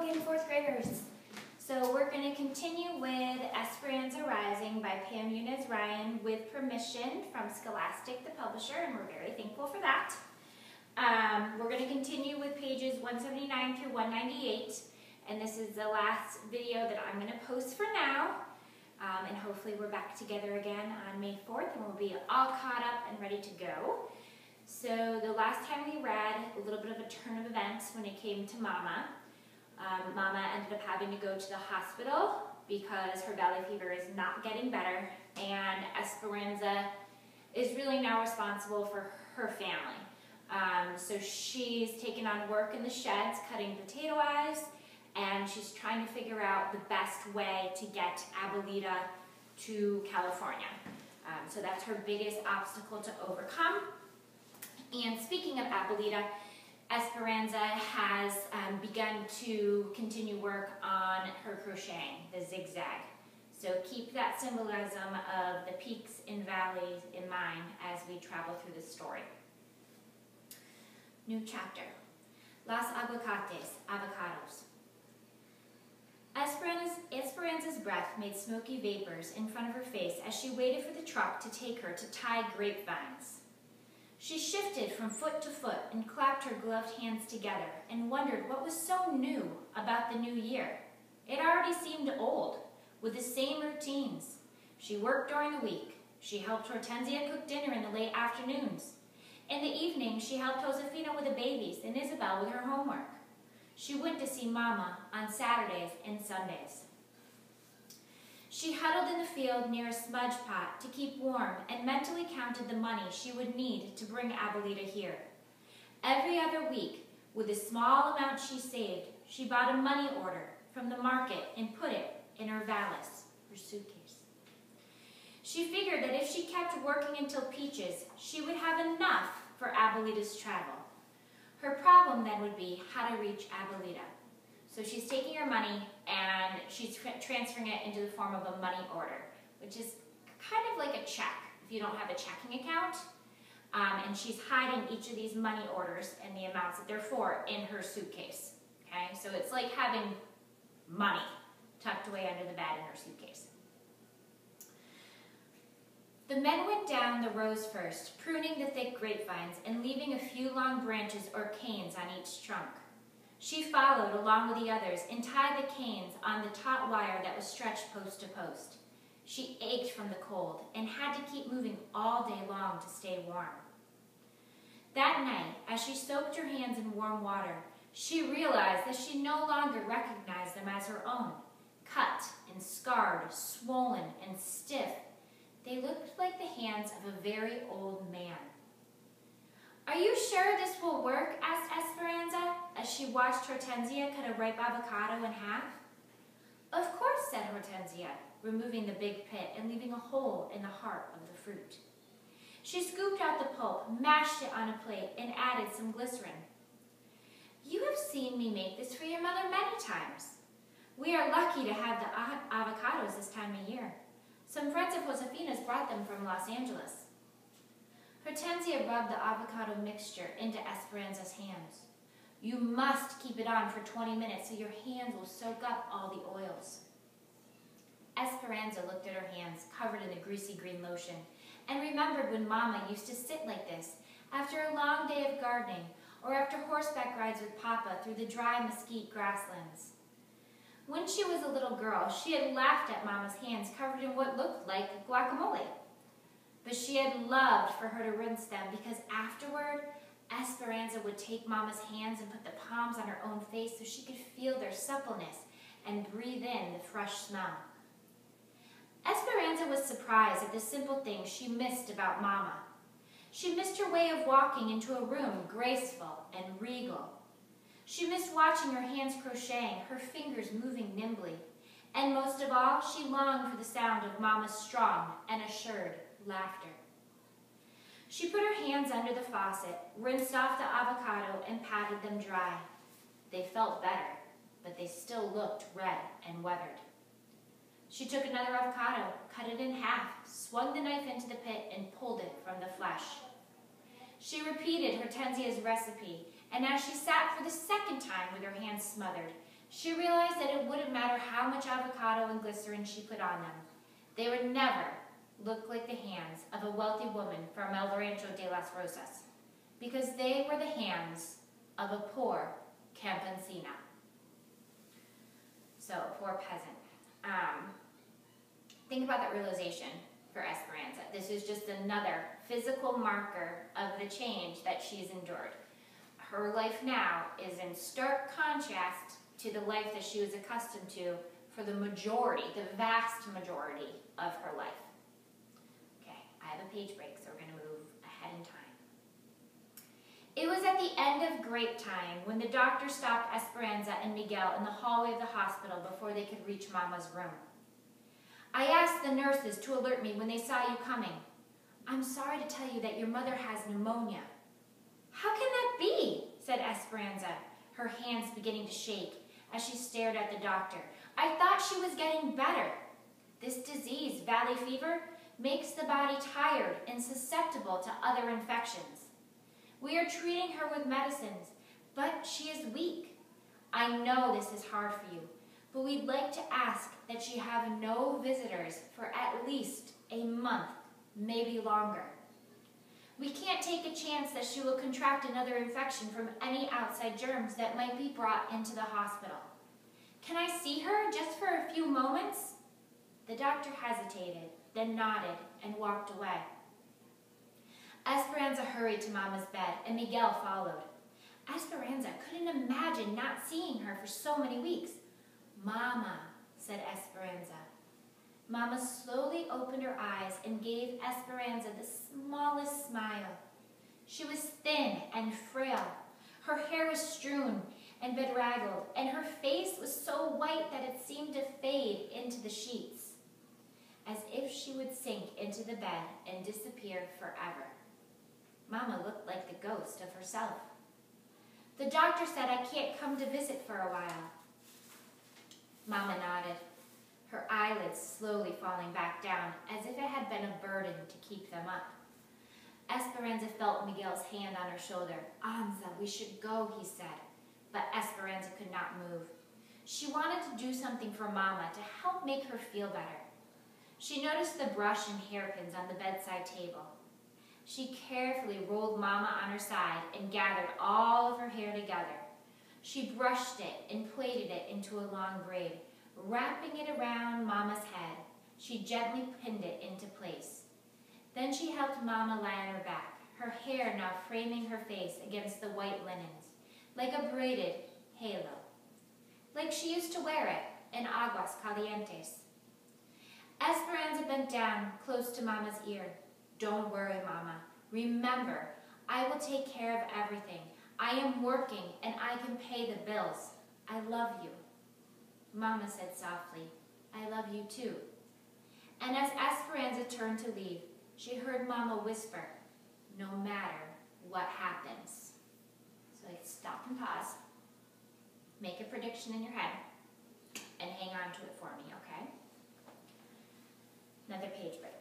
again, fourth graders. So we're going to continue with Esperanza Rising by Pam Yunez Ryan with permission from Scholastic, the publisher, and we're very thankful for that. We're going to continue with pages 179 through 198, and this is the last video that I'm going to post for now. And hopefully we're back together again on May 4th, and we'll be all caught up and ready to go. So the last time we read, a little bit of a turn of events when it came to Mama. Mama ended up having to go to the hospital because her valley fever is not getting better, and Esperanza is really now responsible for her family. So she's taken on work in the sheds, cutting potato eyes, and she's trying to figure out the best way to get Abuelita to California. So that's her biggest obstacle to overcome. And speaking of Abuelita, Esperanza has begun to continue work on her crocheting, the zigzag. So keep that symbolism of the peaks and valleys in mind as we travel through the story. New chapter. Las Avocados. Esperanza's breath made smoky vapors in front of her face as she waited for the truck to take her to tie grapevines. She shifted from foot to foot and clapped her gloved hands together and wondered what was so new about the new year. It already seemed old, with the same routines. She worked during the week. She helped Hortensia cook dinner in the late afternoons. In the evening, she helped Josefina with the babies and Isabel with her homework. She went to see Mama on Saturdays and Sundays. She huddled in the field near a smudge pot to keep warm and mentally counted the money she would need to bring Abuelita here. Every other week, with the small amount she saved, she bought a money order from the market and put it in her valise, her suitcase. She figured that if she kept working until Peaches, she would have enough for Abuelita's travel. Her problem then would be how to reach Abuelita. So she's taking her money and she's transferring it into the form of a money order, which is kind of like a check if you don't have a checking account. And she's hiding each of these money orders and the amounts that they're for in her suitcase. Okay, so it's like having money tucked away under the bed in her suitcase. The men went down the rows first, pruning the thick grapevines and leaving a few long branches or canes on each trunk. She followed along with the others and tied the canes on the taut wire that was stretched post to post. She ached from the cold and had to keep moving all day long to stay warm. That night, as she soaked her hands in warm water, she realized that she no longer recognized them as her own. Cut and scarred, swollen and stiff, they looked like the hands of a very old man. "Are you sure this will work?" asked Esperanza as she watched Hortensia cut a ripe avocado in half. "Of course," said Hortensia, removing the big pit and leaving a hole in the heart of the fruit. She scooped out the pulp, mashed it on a plate, and added some glycerin. "You have seen me make this for your mother many times. We are lucky to have the avocados this time of year. Some friends of Josefina's brought them from Los Angeles." Hortensia rubbed the avocado mixture into Esperanza's hands. "You must keep it on for 20 minutes so your hands will soak up all the oils." Esperanza looked at her hands, covered in the greasy green lotion, and remembered when Mama used to sit like this after a long day of gardening or after horseback rides with Papa through the dry mesquite grasslands. When she was a little girl, she had laughed at Mama's hands covered in what looked like guacamole. But she had loved for her to rinse them because afterward, Esperanza would take Mama's hands and put the palms on her own face so she could feel their suppleness and breathe in the fresh smell. Esperanza was surprised at the simple things she missed about Mama. She missed her way of walking into a room graceful and regal. She missed watching her hands crocheting, her fingers moving nimbly. And most of all, she longed for the sound of Mama's strong and assured laughter. She put her hands under the faucet, rinsed off the avocado, and patted them dry. They felt better, but they still looked red and weathered. She took another avocado, cut it in half, swung the knife into the pit, and pulled it from the flesh. She repeated Hortensia's recipe, and as she sat for the second time with her hands smothered, She realized that it wouldn't matter how much avocado and glycerin she put on them. They would never look like the hands of a wealthy woman from El Rancho de las Rosas, because they were the hands of a poor campesina. So, a poor peasant. Think about that realization for Esperanza. This is just another physical marker of the change that she's endured. Her life now is in stark contrast to the life that she was accustomed to for the vast majority of her life. Okay, I have a page break, so we're going to move ahead in time. It was at the end of grape time when the doctor stopped Esperanza and Miguel in the hallway of the hospital before they could reach Mama's room. I asked the nurses to alert me when they saw you coming. I'm sorry to tell you that your mother has pneumonia. How can that be? Said Esperanza, her hands beginning to shake as she stared at the doctor. I thought she was getting better. This disease, valley fever, makes the body tired and susceptible to other infections. We are treating her with medicines, but she is weak. I know this is hard for you, but we'd like to ask that she have no visitors for at least a month, maybe longer. We can't take a chance that she will contract another infection from any outside germs that might be brought into the hospital. Can I see her just for a few moments? The doctor hesitated, then nodded and walked away. Esperanza hurried to Mama's bed, and Miguel followed. Esperanza couldn't imagine not seeing her for so many weeks. Mama, said Esperanza. Mama slowly opened her eyes and gave Esperanza the smallest smile. She was thin and frail. Her hair was strewn and bedraggled, and her face was so white that it seemed to fade into the sheets, as if she would sink into the bed and disappear forever. Mama looked like the ghost of herself. The doctor said I can't come to visit for a while. Mama nodded, her eyelids slowly falling back down as if it had been a burden to keep them up. Esperanza felt Miguel's hand on her shoulder. Anza, we should go, he said, but Esperanza could not move. She wanted to do something for Mama to help make her feel better. She noticed the brush and hairpins on the bedside table. She carefully rolled Mama on her side and gathered all of her hair together. She brushed it and plaited it into a long braid. Wrapping it around Mama's head, she gently pinned it into place. Then she helped Mama lie on her back, her hair now framing her face against the white linens, like a braided halo, like she used to wear it in Aguas Calientes. Esperanza bent down close to Mama's ear. Don't worry, Mama. Remember, I will take care of everything. I am working and I can pay the bills. I love you. Mama said softly, I love you too. And as Esperanza turned to leave, she heard Mama whisper, no matter what happens. So stop and pause, make a prediction in your head, and hang on to it for me, okay? Another page break.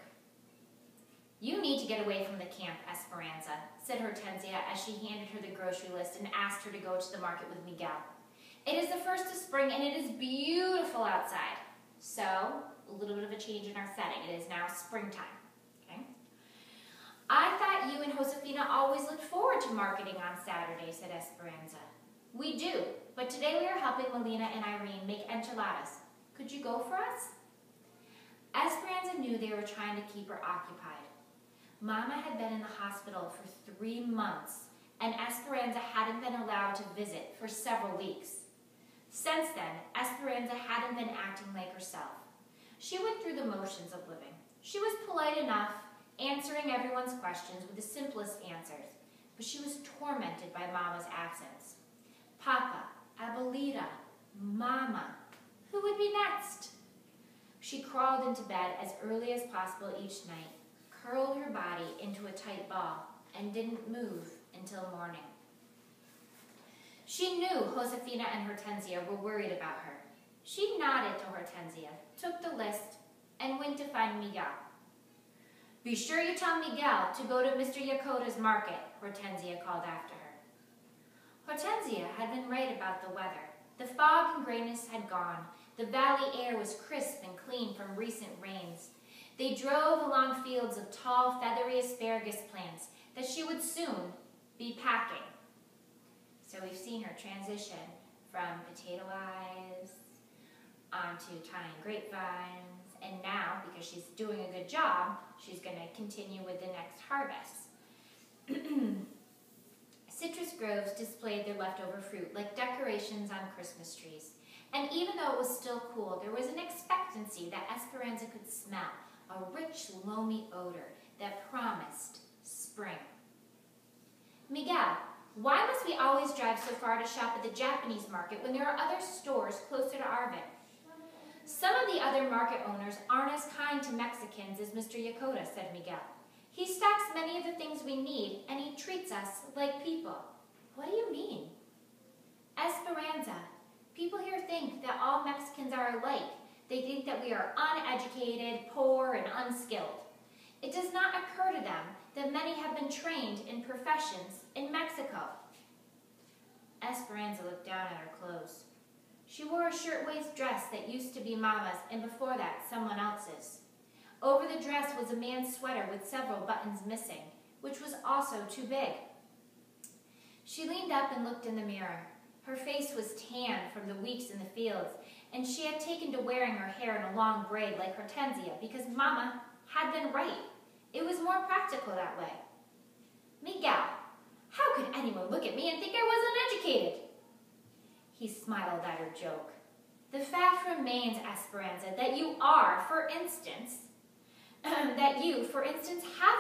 You need to get away from the camp, Esperanza, said Hortensia as she handed her the grocery list and asked her to go to the market with Miguel. It is the first of spring and it is beautiful outside. So, a little bit of a change in our setting. It is now springtime. Okay? I thought you and Josefina always looked forward to marketing on Saturday, said Esperanza. We do, but today we are helping Melina and Irene make enchiladas. Could you go for us? Esperanza knew they were trying to keep her occupied. Mama had been in the hospital for 3 months, and Esperanza hadn't been allowed to visit for several weeks. Since then, Esperanza hadn't been acting like herself. She went through the motions of living. She was polite enough, answering everyone's questions with the simplest answers, but she was tormented by Mama's absence. Papa, Abuelita, Mama, who would be next? She crawled into bed as early as possible each night, curled her body into a tight ball, and didn't move until morning. She knew Josefina and Hortensia were worried about her. She nodded to Hortensia, took the list, and went to find Miguel. Be sure you tell Miguel to go to Mr. Yakota's market, Hortensia called after her. Hortensia had been right about the weather. The fog and grayness had gone. The valley air was crisp and clean from recent rains. They drove along fields of tall, feathery asparagus plants that she would soon be packing. So we've seen her transition from potato eyes onto tying grapevines, and now, because she's doing a good job, she's going to continue with the next harvest. Citrus groves displayed their leftover fruit like decorations on Christmas trees. And even though it was still cool, there was an expectancy that Esperanza could smell, a rich, loamy odor that promised spring. Miguel, why must we always drive so far to shop at the Japanese market when there are other stores closer to Arvin? Some of the other market owners aren't as kind to Mexicans as Mr. Yokota, said Miguel. He stocks many of the things we need, and he treats us like people. What do you mean? Esperanza, people here think that all Mexicans are alike. They think that we are uneducated, poor, and unskilled. It does not occur to them that many have been trained in professions in Mexico. Esperanza looked down at her clothes. She wore a shirtwaist dress that used to be Mama's, and before that, someone else's. Over the dress was a man's sweater with several buttons missing, which was also too big. She leaned up and looked in the mirror. Her face was tanned from the weeks in the fields, and she had taken to wearing her hair in a long braid like Hortensia because Mama had been right. It was more practical that way. Miguel, how could anyone look at me and think I was uneducated? He smiled at her joke. The fact remains, Esperanza, that you are, for instance, have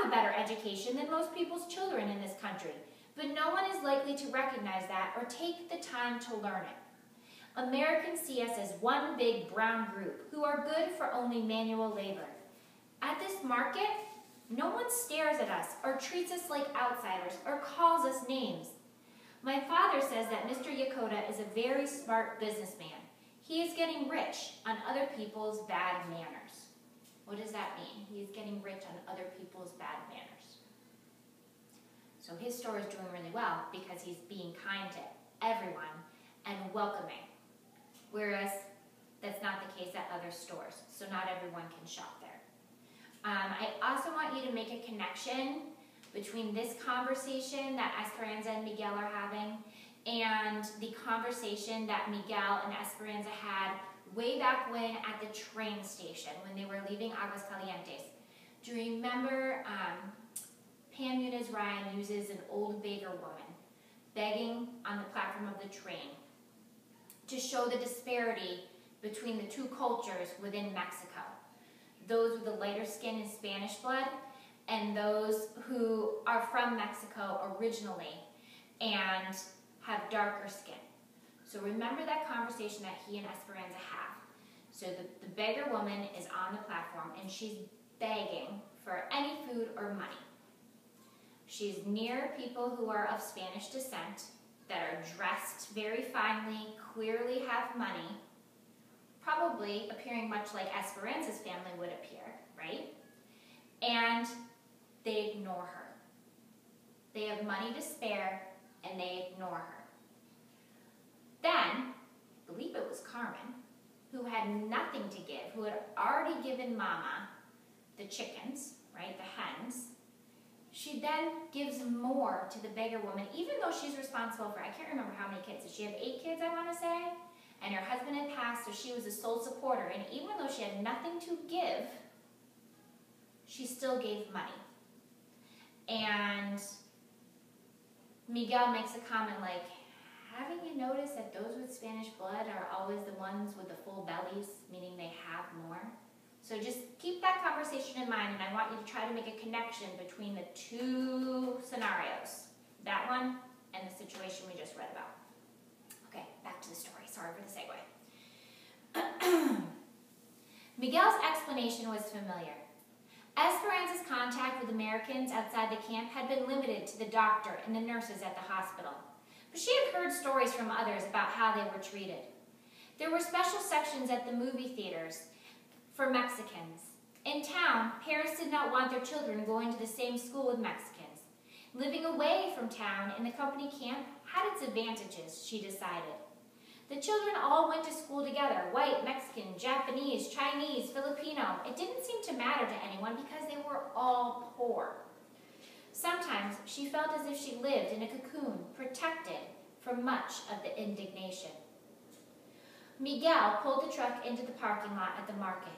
a better education than most people's children in this country, but no one is likely to recognize that or take the time to learn it. Americans see us as one big brown group who are good for only manual labor. At this market, no one stares at us or treats us like outsiders or calls us names. My father says that Mr. Yokota is a very smart businessman. He is getting rich on other people's bad manners. What does that mean? He is getting rich on other people's bad manners. So his store is doing really well because he's being kind to everyone and welcoming. Whereas that's not the case at other stores. So not everyone can shop there. I also want you to make a connection between this conversation that Esperanza and Miguel are having and the conversation that Miguel and Esperanza had way back when at the train station when they were leaving Aguascalientes. Do you remember Pam Muniz Ryan uses an old beggar woman begging on the platform of the train to show the disparity between the two cultures within Mexico. Those with the lighter skin and Spanish blood and those who are from Mexico originally and have darker skin. So remember that conversation that he and Esperanza have. So the beggar woman is on the platform and she's begging for any food or money. She's near people who are of Spanish descent that are dressed very finely, clearly have money, probably appearing much like Esperanza's family would appear, right? And they ignore her. They have money to spare and they ignore her. Then, I believe it was Carmen, who had nothing to give, who had already given Mama the chickens, right, the hens. She then gives more to the beggar woman, even though she's responsible for, I can't remember how many kids. Did she have 8 kids, I want to say? And her husband had passed, so she was a sole supporter. And even though she had nothing to give, she still gave money. And Miguel makes a comment like, haven't you noticed that those with Spanish blood are always the ones with the full bellies, meaning they have more? So just keep that conversation in mind, and I want you to try to make a connection between the two scenarios, that one and the situation we just read about. Okay, back to the story. Sorry for the segue. Miguel's explanation was familiar. Esperanza's contact with Americans outside the camp had been limited to the doctor and the nurses at the hospital, but she had heard stories from others about how they were treated. There were special sections at the movie theaters for Mexicans. In town, parents did not want their children going to the same school with Mexicans. Living away from town in the company camp had its advantages, she decided. The children all went to school together, white, Mexican, Japanese, Chinese, Filipino. It didn't seem to matter to anyone because they were all poor. Sometimes she felt as if she lived in a cocoon, protected from much of the indignation. Miguel pulled the truck into the parking lot at the market.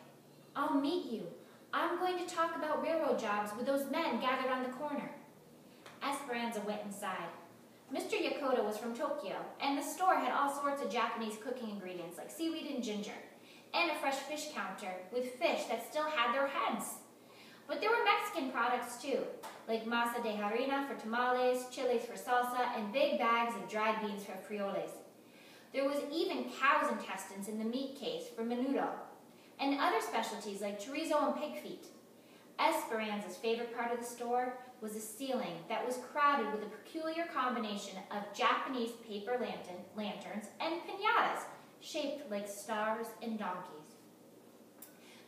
"I'll meet you. I'm going to talk about railroad jobs with those men gathered on the corner." Esperanza went inside. Mr. Yokota was from Tokyo, and the store had all sorts of Japanese cooking ingredients like seaweed and ginger, and a fresh fish counter with fish that still had their heads. But there were Mexican products too, like masa de harina for tamales, chiles for salsa, and big bags of dried beans for frijoles. There was even cow's intestines in the meat case for menudo, and other specialties like chorizo and pig feet. Esperanza's favorite part of the store was a ceiling that was crowded with a peculiar combination of Japanese paper lanterns and piñatas shaped like stars and donkeys.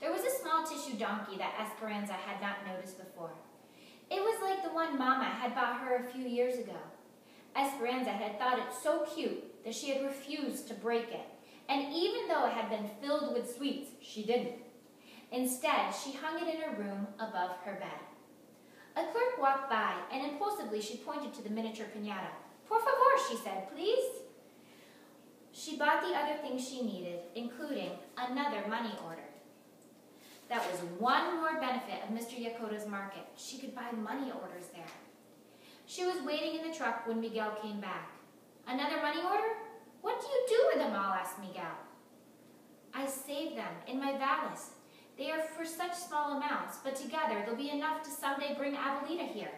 There was a small tissue donkey that Esperanza had not noticed before. It was like the one Mama had bought her a few years ago. Esperanza had thought it so cute that she had refused to break it, and even though it had been filled with sweets, she didn't. Instead, she hung it in her room above her bed. A clerk walked by, and impulsively she pointed to the miniature piñata. "Por favor," she said, "please." She bought the other things she needed, including another money order. That was one more benefit of Mr. Yokota's market. She could buy money orders there. She was waiting in the truck when Miguel came back. "Another money order? What do you do with them all?" asked Miguel. "I save them in my valise. They are for such small amounts, but together they'll be enough to someday bring Abuelita here.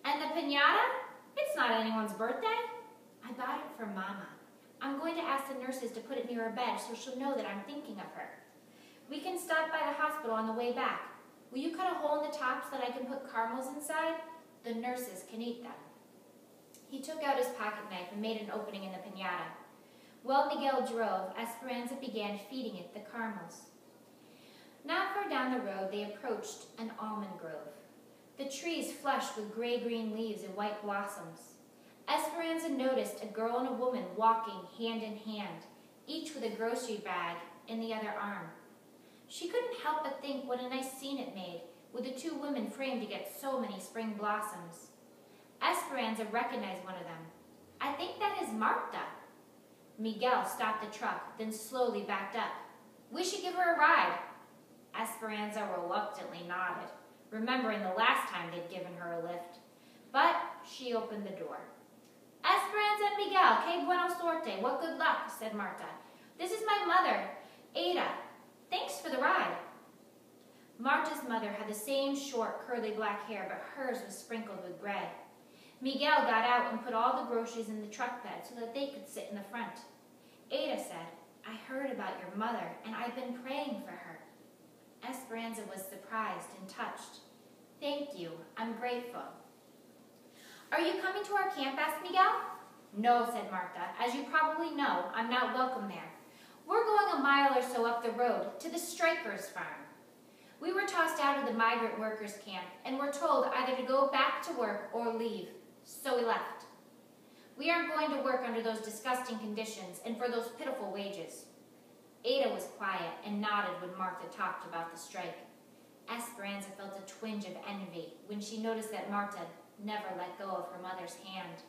And the piñata? It's not anyone's birthday. I bought it for Mama. I'm going to ask the nurses to put it near her bed so she'll know that I'm thinking of her. We can stop by the hospital on the way back. Will you cut a hole in the top so that I can put caramels inside? The nurses can eat them." He took out his pocket knife and made an opening in the piñata. While Miguel drove, Esperanza began feeding it the caramels. Not far down the road, they approached an almond grove. The trees flushed with gray-green leaves and white blossoms. Esperanza noticed a girl and a woman walking hand in hand, each with a grocery bag in the other arm. She couldn't help but think what a nice scene it made, with the two women framed against so many spring blossoms. Esperanza recognized one of them. "I think that is Marta." Miguel stopped the truck, then slowly backed up. "We should give her a ride." Esperanza reluctantly nodded, remembering the last time they'd given her a lift. But she opened the door. "Esperanza and Miguel, que buena suerte, what good luck," said Marta. "This is my mother, Ada. Thanks for the ride." Marta's mother had the same short, curly black hair, but hers was sprinkled with gray. Miguel got out and put all the groceries in the truck bed so that they could sit in the front. Ada said, "I heard about your mother, and I've been praying for her." Esperanza was surprised and touched. "Thank you. I'm grateful." "Are you coming to our camp?" asked Miguel. "No," said Marta. "As you probably know, I'm not welcome there. We're going a mile or so up the road to the Strikers' farm. We were tossed out of the migrant workers' camp and were told either to go back to work or leave, so we left. We aren't going to work under those disgusting conditions and for those pitiful wages." Ada was quiet and nodded when Marta talked about the strike. Esperanza felt a twinge of envy when she noticed that Marta never let go of her mother's hand.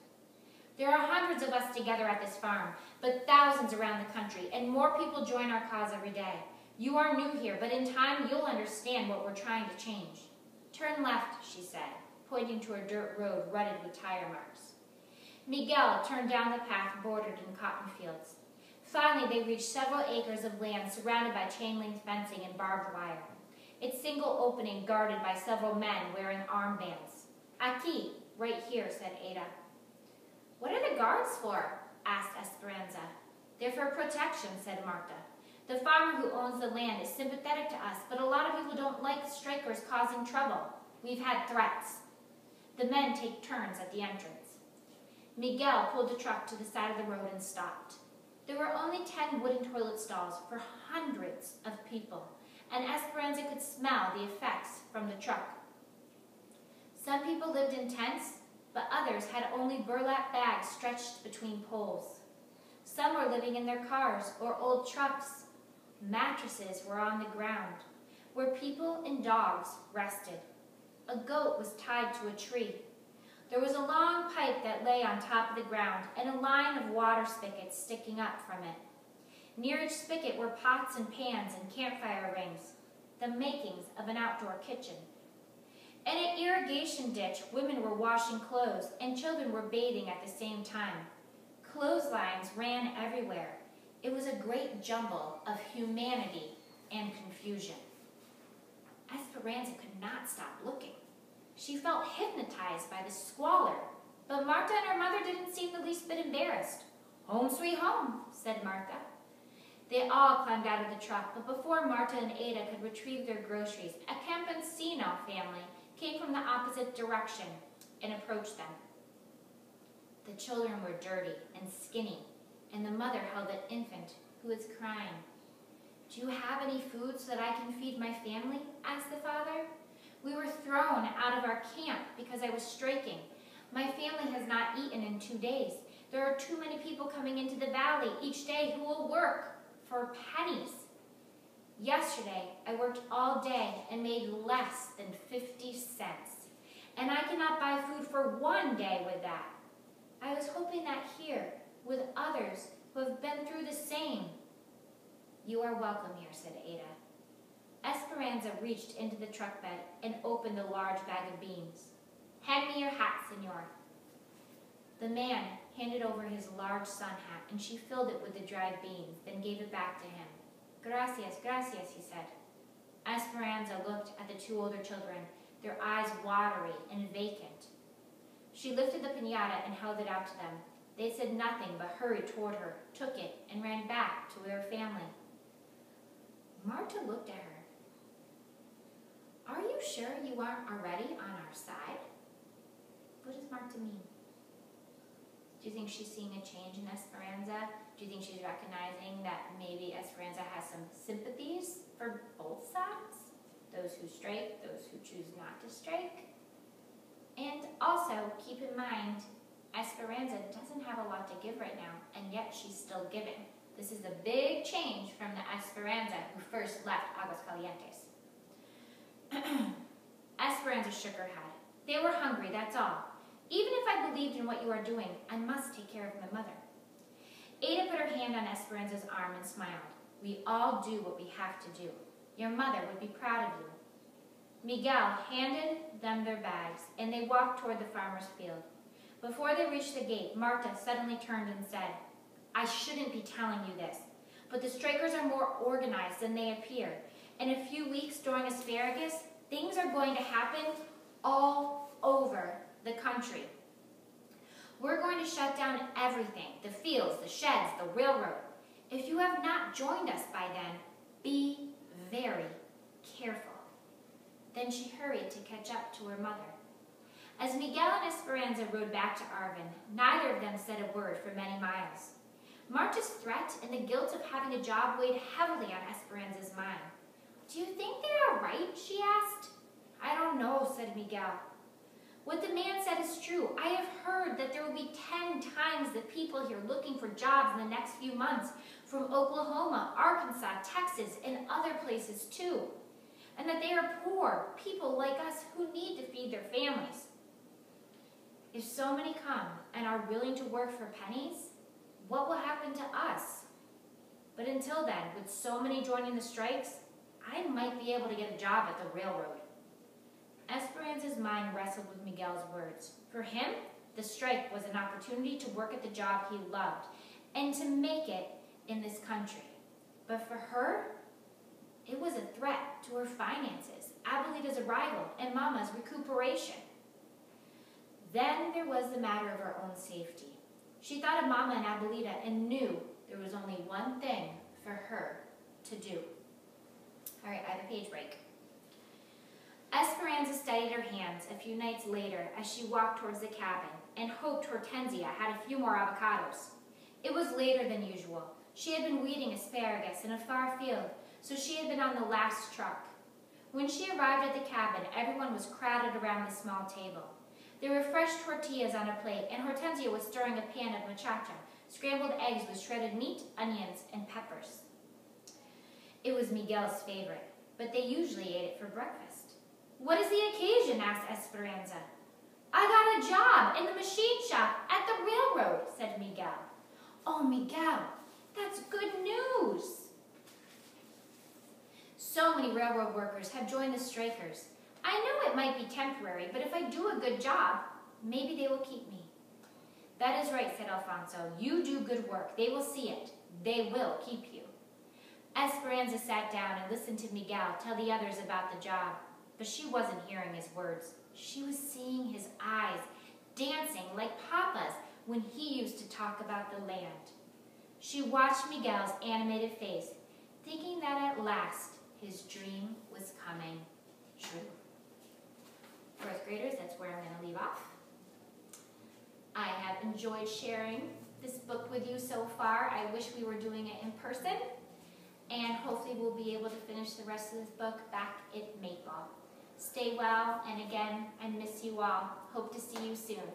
"There are hundreds of us together at this farm, but thousands around the country, and more people join our cause every day. You are new here, but in time you'll understand what we're trying to change. Turn left," she said, pointing to a dirt road rutted with tire marks. Miguel turned down the path bordered in cotton fields. Finally, they reached several acres of land surrounded by chain-link fencing and barbed wire, its single opening guarded by several men wearing armbands. "Aquí, right here," said Ada. "What are the guards for?" asked Esperanza. "They're for protection," said Marta. "The farmer who owns the land is sympathetic to us, but a lot of people don't like strikers causing trouble. We've had threats." The men take turns at the entrance. Miguel pulled the truck to the side of the road and stopped. There were only 10 wooden toilet stalls for hundreds of people, and Esperanza could smell the effects from the truck. Some people lived in tents, but others had only burlap bags stretched between poles. Some were living in their cars or old trucks. Mattresses were on the ground, where people and dogs rested. A goat was tied to a tree. There was a long pipe that lay on top of the ground and a line of water spigots sticking up from it. Near each spigot were pots and pans and campfire rings, the makings of an outdoor kitchen. In an irrigation ditch, women were washing clothes and children were bathing at the same time. Clotheslines ran everywhere. It was a great jumble of humanity and confusion. Esperanza could not stop looking. She felt hypnotized by the squalor, but Martha and her mother didn't seem the least bit embarrassed. "Home sweet home," said Martha. They all climbed out of the truck, but before Marta and Ada could retrieve their groceries, a Campesino family came from the opposite direction and approached them. The children were dirty and skinny, and the mother held an infant who was crying. "Do you have any food so that I can feed my family?" asked the father. "We were thrown out of our camp because I was striking. My family has not eaten in 2 days. There are too many people coming into the valley each day who will work for pennies. Yesterday, I worked all day and made less than 50 cents, and I cannot buy food for 1 day with that. I was hoping that here, with others who have been through the same." "You are welcome here," said Ada. Esperanza reached into the truck bed and opened a large bag of beans. "Hand me your hat, senor." The man handed over his large sun hat, and she filled it with the dried beans, then gave it back to him. "Gracias, gracias," he said. Esperanza looked at the 2 older children, their eyes watery and vacant. She lifted the piñata and held it out to them. They said nothing but hurried toward her, took it, and ran back to their family. Marta looked at her. "Are you sure you aren't already on our side?" What does Marta mean? Do you think she's seeing a change in Esperanza? Do you think she's recognizing that maybe Esperanza has some sympathies for both sides? Those who strike, those who choose not to strike? And also, keep in mind, Esperanza doesn't have a lot to give right now, and yet she's still giving. This is a big change from the Esperanza who first left Aguascalientes. Esperanza shook her head. "They were hungry, that's all. Even if I believed in what you are doing, I must take care of my mother." Ada put her hand on Esperanza's arm and smiled. "We all do what we have to do. Your mother would be proud of you." Miguel handed them their bags, and they walked toward the farmer's field. Before they reached the gate, Marta suddenly turned and said, "I shouldn't be telling you this, but the strikers are more organized than they appear. In a few weeks during asparagus, things are going to happen all over the country. We're going to shut down everything, the fields, the sheds, the railroad. If you have not joined us by then, be very careful." Then she hurried to catch up to her mother. As Miguel and Esperanza rode back to Arvin, neither of them said a word for many miles. Marta's threat and the guilt of having a job weighed heavily on Esperanza's mind. "Do you think they are right?" she asked. "I don't know," said Miguel. "What the man said is true. I have heard that there will be 10 times the people here looking for jobs in the next few months from Oklahoma, Arkansas, Texas, and other places too. And that they are poor people like us who need to feed their families. If so many come and are willing to work for pennies, what will happen to us? But until then, with so many joining the strikes, I might be able to get a job at the railroad." Esperanza's mind wrestled with Miguel's words. For him, the strike was an opportunity to work at the job he loved and to make it in this country. But for her, it was a threat to her finances, Abuelita's arrival, and Mama's recuperation. Then there was the matter of her own safety. She thought of Mama and Abuelita and knew there was only one thing for her to do. All right, I have a page break. Esperanza steadied her hands a few nights later as she walked towards the cabin and hoped Hortensia had a few more avocados. It was later than usual. She had been weeding asparagus in a far field, so she had been on the last truck. When she arrived at the cabin, everyone was crowded around the small table. There were fresh tortillas on a plate, and Hortensia was stirring a pan of muchacha, scrambled eggs with shredded meat, onions, and peppers. It was Miguel's favorite, but they usually ate it for breakfast. "What is the occasion?" asked Esperanza. "I got a job in the machine shop at the railroad," said Miguel. "Oh, Miguel, that's good news." So many railroad workers have joined the strikers. I know it might be temporary, but if I do a good job, maybe they will keep me. "That is right," said Alfonso. "You do good work. They will see it. They will keep you." Esperanza sat down and listened to Miguel tell the others about the job, but she wasn't hearing his words. She was seeing his eyes dancing like Papa's when he used to talk about the land. She watched Miguel's animated face, thinking that at last his dream was coming true. Fourth graders, that's where I'm going to leave off. I have enjoyed sharing this book with you so far. I wish we were doing it in person, and hopefully we'll be able to finish the rest of this book back at Maple. Stay well, and again, I miss you all. Hope to see you soon.